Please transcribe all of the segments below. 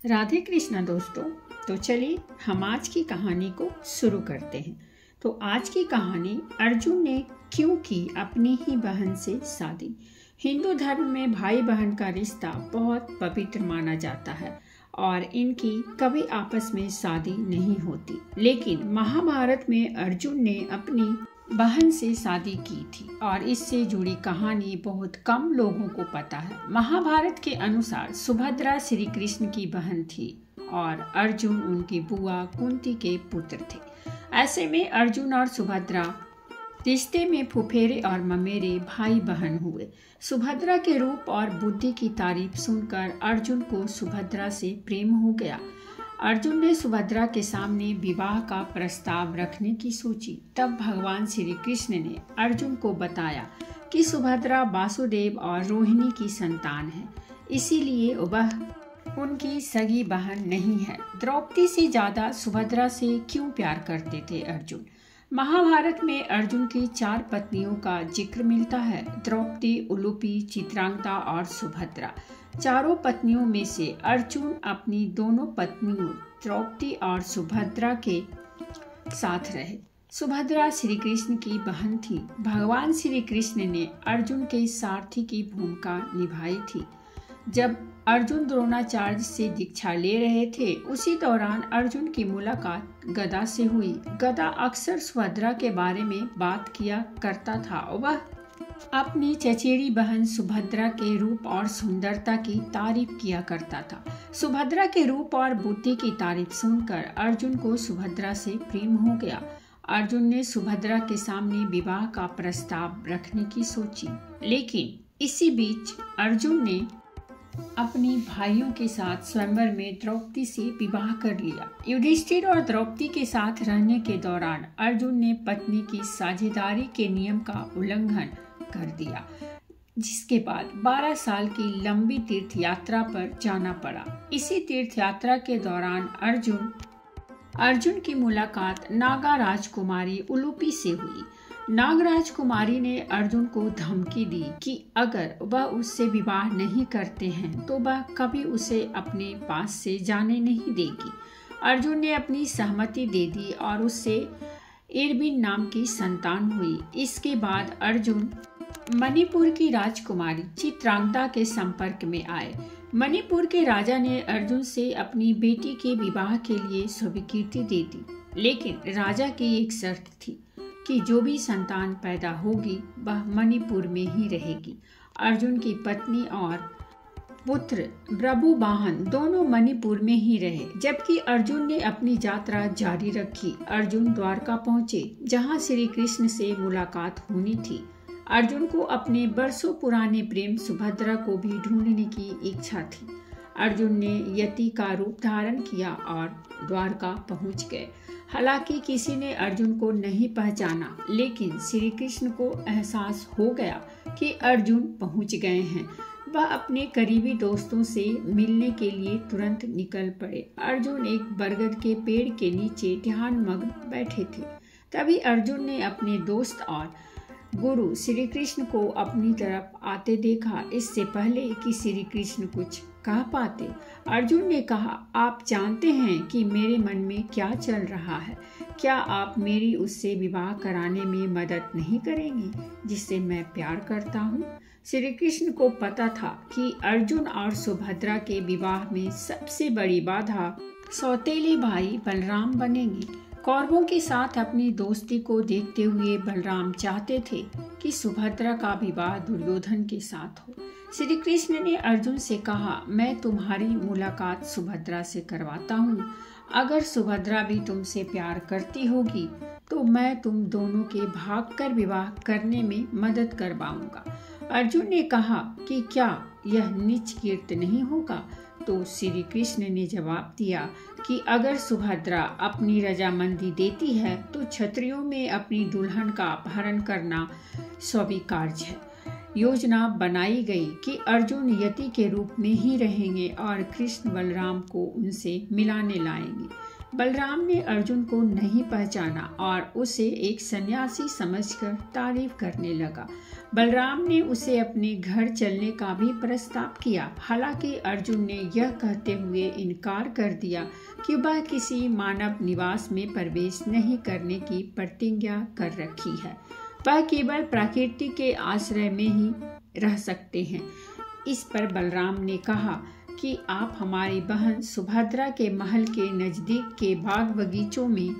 राधे कृष्णा दोस्तों। तो चलिए हम आज की कहानी को शुरू करते हैं। तो आज की कहानी अर्जुन ने क्यों की अपनी ही बहन से शादी। हिंदू धर्म में भाई बहन का रिश्ता बहुत पवित्र माना जाता है और इनकी कभी आपस में शादी नहीं होती। लेकिन महाभारत में अर्जुन ने अपनी बहन से शादी की थी और इससे जुड़ी कहानी बहुत कम लोगों को पता है। महाभारत के अनुसार सुभद्रा श्री कृष्ण की बहन थी और अर्जुन उनकी बुआ कुंती के पुत्र थे। ऐसे में अर्जुन और सुभद्रा रिश्ते में फुफेरे और ममेरे भाई बहन हुए। सुभद्रा के रूप और बुद्धि की तारीफ सुनकर अर्जुन को सुभद्रा से प्रेम हो गया। अर्जुन ने सुभद्रा के सामने विवाह का प्रस्ताव रखने की सोची। तब भगवान श्री कृष्ण ने अर्जुन को बताया कि सुभद्रा वासुदेव और रोहिणी की संतान है, इसीलिए वह उनकी सगी बहन नहीं है। द्रौपदी से ज्यादा सुभद्रा से क्यों प्यार करते थे अर्जुन। महाभारत में अर्जुन की 4 पत्नियों का जिक्र मिलता है, द्रौपदी, उलूपी, चित्रांगदा और सुभद्रा। चारों पत्नियों में से अर्जुन अपनी दोनों पत्नियों द्रौपदी और सुभद्रा के साथ रहे। सुभद्रा श्री कृष्ण की बहन थी। भगवान श्री कृष्ण ने अर्जुन के सारथी की भूमिका निभाई थी। जब अर्जुन द्रोणाचार्य से दीक्षा ले रहे थे, उसी दौरान अर्जुन की मुलाकात गदा से हुई। गदा अक्सर सुभद्रा के बारे में बात किया करता था। वह अपनी चचेरी बहन सुभद्रा के रूप और सुंदरता की तारीफ किया करता था। सुभद्रा के रूप और बुद्धि की तारीफ सुनकर अर्जुन को सुभद्रा से प्रेम हो गया। अर्जुन ने सुभद्रा के सामने विवाह का प्रस्ताव रखने की सोची, लेकिन इसी बीच अर्जुन ने अपनी भाइयों के साथ स्वयंवर में द्रौपदी से विवाह कर लिया। युधिष्ठिर और द्रौपदी के साथ रहने के दौरान अर्जुन ने पत्नी की साझेदारी के नियम का उल्लंघन कर दिया, जिसके बाद 12 साल की लंबी तीर्थ यात्रा पर जाना पड़ा। इसी तीर्थ यात्रा के दौरान अर्जुन की मुलाकात नागा राजकुमारी उलूपी से हुई। नागराज कुमारी ने अर्जुन को धमकी दी कि अगर वह उससे विवाह नहीं करते हैं तो वह कभी उसे अपने पास से जाने नहीं देगी। अर्जुन ने अपनी सहमति दे दी और उससे इरबिन नाम की संतान हुई। इसके बाद अर्जुन मणिपुर की राजकुमारी चित्रांगदा के संपर्क में आए। मणिपुर के राजा ने अर्जुन से अपनी बेटी के विवाह के लिए स्वीकृति दे दी, लेकिन राजा की एक शर्त थी कि जो भी संतान पैदा होगी वह मणिपुर में ही रहेगी। अर्जुन की पत्नी और पुत्र ब्रभुवाहन दोनों मणिपुर में ही रहे, जबकि अर्जुन ने अपनी यात्रा जारी रखी। अर्जुन द्वारका पहुंचे, जहां श्री कृष्ण से मुलाकात होनी थी। अर्जुन को अपने बरसों पुराने प्रेम सुभद्रा को भी ढूंढने की इच्छा थी। अर्जुन ने यति का रूप धारण किया और द्वारका पहुंच गए। हालांकि किसी ने अर्जुन को नहीं पहचाना, लेकिन श्री कृष्ण को एहसास हो गया कि अर्जुन पहुंच गए हैं। वह अपने करीबी दोस्तों से मिलने के लिए तुरंत निकल पड़े। अर्जुन एक बरगद के पेड़ के नीचे ध्यानमग्न बैठे थे। तभी अर्जुन ने अपने दोस्त और गुरु श्री कृष्ण को अपनी तरफ आते देखा। इससे पहले कि श्री कृष्ण कुछ कह पाते, अर्जुन ने कहा, आप जानते हैं कि मेरे मन में क्या चल रहा है। क्या आप मेरी उससे विवाह कराने में मदद नहीं करेंगे जिससे मैं प्यार करता हूँ। श्री कृष्ण को पता था कि अर्जुन और सुभद्रा के विवाह में सबसे बड़ी बाधा सौतेले भाई बलराम बनेंगे। कौरवों के साथ अपनी दोस्ती को देखते हुए बलराम चाहते थे कि सुभद्रा का विवाह दुर्योधन के साथ हो। श्री कृष्ण ने अर्जुन से कहा, मैं तुम्हारी मुलाकात सुभद्रा से करवाता हूँ। अगर सुभद्रा भी तुमसे प्यार करती होगी तो मैं तुम दोनों के भागकर विवाह करने में मदद करवाऊंगा। अर्जुन ने कहा कि क्या यह नीच कीर्ति नहीं होगा। तो श्री कृष्ण ने जवाब दिया कि अगर सुभद्रा अपनी रजामंदी देती है तो क्षत्रियों में अपनी दुल्हन का अपहरण करना स्वीकार्य है। योजना बनाई गई कि अर्जुन यति के रूप में ही रहेंगे और कृष्ण बलराम को उनसे मिलाने लाएंगे। बलराम ने अर्जुन को नहीं पहचाना और उसे एक सन्यासी समझकर तारीफ करने लगा। बलराम ने उसे अपने घर चलने का भी प्रस्ताव किया। हालांकि अर्जुन ने यह कहते हुए इनकार कर दिया कि वह किसी मानव निवास में प्रवेश नहीं करने की प्रतिज्ञा कर रखी है। वह केवल प्रकृति के आश्रय में ही रह सकते हैं। इस पर बलराम ने कहा कि आप हमारी बहन सुभद्रा के महल के नजदीक के बाग बगीचों में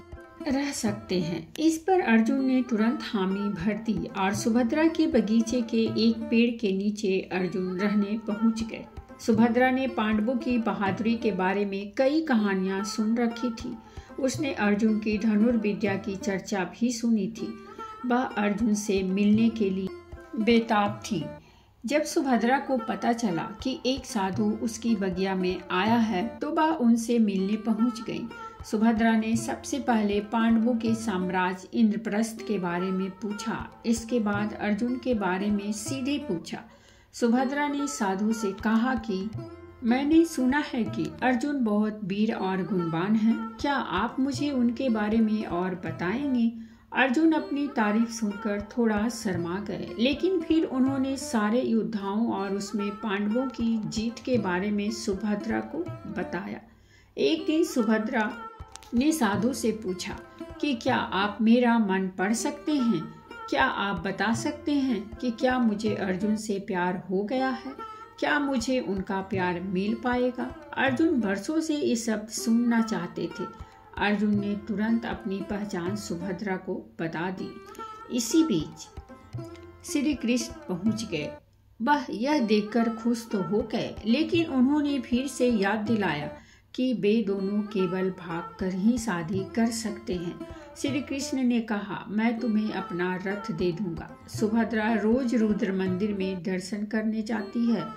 रह सकते हैं। इस पर अर्जुन ने तुरंत हामी भर दी और सुभद्रा के बगीचे के एक पेड़ के नीचे अर्जुन रहने पहुंच गए। सुभद्रा ने पांडवों की बहादुरी के बारे में कई कहानियां सुन रखी थी। उसने अर्जुन की धनुर्विद्या की चर्चा भी सुनी थी। वह अर्जुन से मिलने के लिए बेताब थी। जब सुभद्रा को पता चला कि एक साधु उसकी बगिया में आया है तो वह उनसे मिलने पहुंच गई। सुभद्रा ने सबसे पहले पांडवों के साम्राज्य इंद्रप्रस्थ के बारे में पूछा। इसके बाद अर्जुन के बारे में सीधे पूछा। सुभद्रा ने साधु से कहा कि मैंने सुना है कि अर्जुन बहुत वीर और गुणवान हैं। क्या आप मुझे उनके बारे में और बताएंगे? अर्जुन अपनी तारीफ सुनकर थोड़ा शर्मा गए, लेकिन फिर उन्होंने सारे योद्धाओं और उसमें पांडवों की जीत के बारे में सुभद्रा को बताया। एक दिन सुभद्रा ने साधु से पूछा कि क्या आप मेरा मन पढ़ सकते हैं? क्या आप बता सकते हैं कि क्या मुझे अर्जुन से प्यार हो गया है? क्या मुझे उनका प्यार मिल पाएगा? अर्जुन वर्षों से ये सब सुनना चाहते थे। अर्जुन ने तुरंत अपनी पहचान सुभद्रा को बता दी। इसी बीच श्री कृष्ण पहुंच गए। वह यह देखकर खुश तो हो गए, लेकिन उन्होंने फिर से याद दिलाया कि वे दोनों केवल भागकर ही शादी कर सकते हैं। श्री कृष्ण ने कहा, मैं तुम्हें अपना रथ दे दूंगा। सुभद्रा रोज रुद्र मंदिर में दर्शन करने जाती है,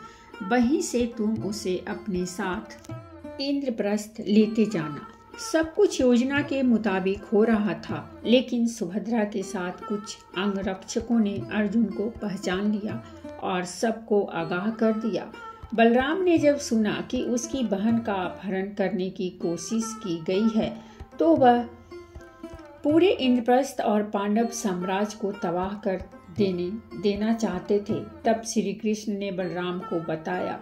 वहीं से तुम उसे अपने साथ इंद्रप्रस्थ लेते जाना। सब कुछ योजना के मुताबिक हो रहा था, लेकिन सुभद्रा के साथ कुछ अंगरक्षकों ने अर्जुन को पहचान लिया और सबको आगाह कर दिया। बलराम ने जब सुना कि उसकी बहन का अपहरण करने की कोशिश की गई है तो वह पूरे इंद्रप्रस्थ और पांडव साम्राज्य को तबाह कर देना चाहते थे। तब श्री कृष्ण ने बलराम को बताया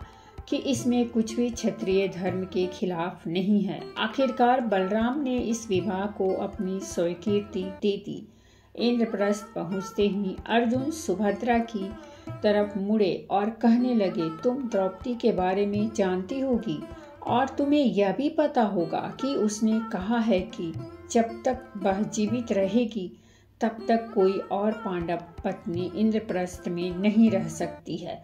कि इसमें कुछ भी क्षत्रिय धर्म के खिलाफ नहीं है। आखिरकार बलराम ने इस विवाह को अपनी स्वीकृति दे दी। इंद्रप्रस्थ पहुंचते ही अर्जुन सुभद्रा की तरफ मुड़े और कहने लगे, तुम द्रौपदी के बारे में जानती होगी और तुम्हें यह भी पता होगा कि उसने कहा है कि जब तक वह जीवित रहेगी तब तक कोई और पांडव पत्नी इंद्रप्रस्थ में नहीं रह सकती है।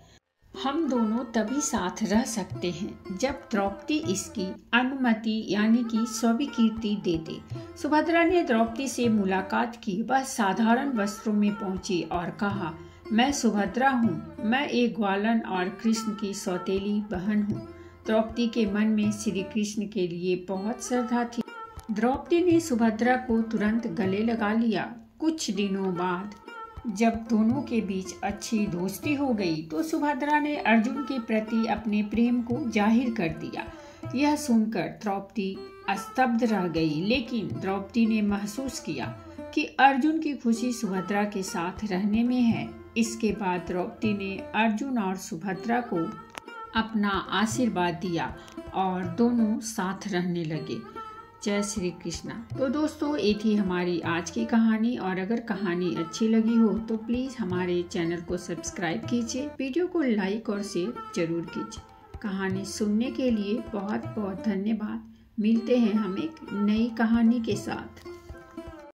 हम दोनों तभी साथ रह सकते हैं जब द्रौपदी इसकी अनुमति यानी कि स्वीकृति दे दे। सुभद्रा ने द्रौपदी से मुलाकात की। वह साधारण वस्त्रों में पहुंची और कहा, मैं सुभद्रा हूँ। मैं एक ग्वालन और कृष्ण की सौतेली बहन हूँ। द्रौपदी के मन में श्री कृष्ण के लिए बहुत श्रद्धा थी। द्रौपदी ने सुभद्रा को तुरंत गले लगा लिया। कुछ दिनों बाद जब दोनों के बीच अच्छी दोस्ती हो गई तो सुभद्रा ने अर्जुन के प्रति अपने प्रेम को जाहिर कर दिया। यह सुनकर द्रौपदी स्तब्ध रह गई, लेकिन द्रौपदी ने महसूस किया कि अर्जुन की खुशी सुभद्रा के साथ रहने में है। इसके बाद द्रौपदी ने अर्जुन और सुभद्रा को अपना आशीर्वाद दिया और दोनों साथ रहने लगे। जय श्री कृष्णा। तो दोस्तों, ये थी हमारी आज की कहानी और अगर कहानी अच्छी लगी हो तो प्लीज़ हमारे चैनल को सब्सक्राइब कीजिए, वीडियो को लाइक और शेयर जरूर कीजिए। कहानी सुनने के लिए बहुत बहुत धन्यवाद। मिलते हैं हम एक नई कहानी के साथ।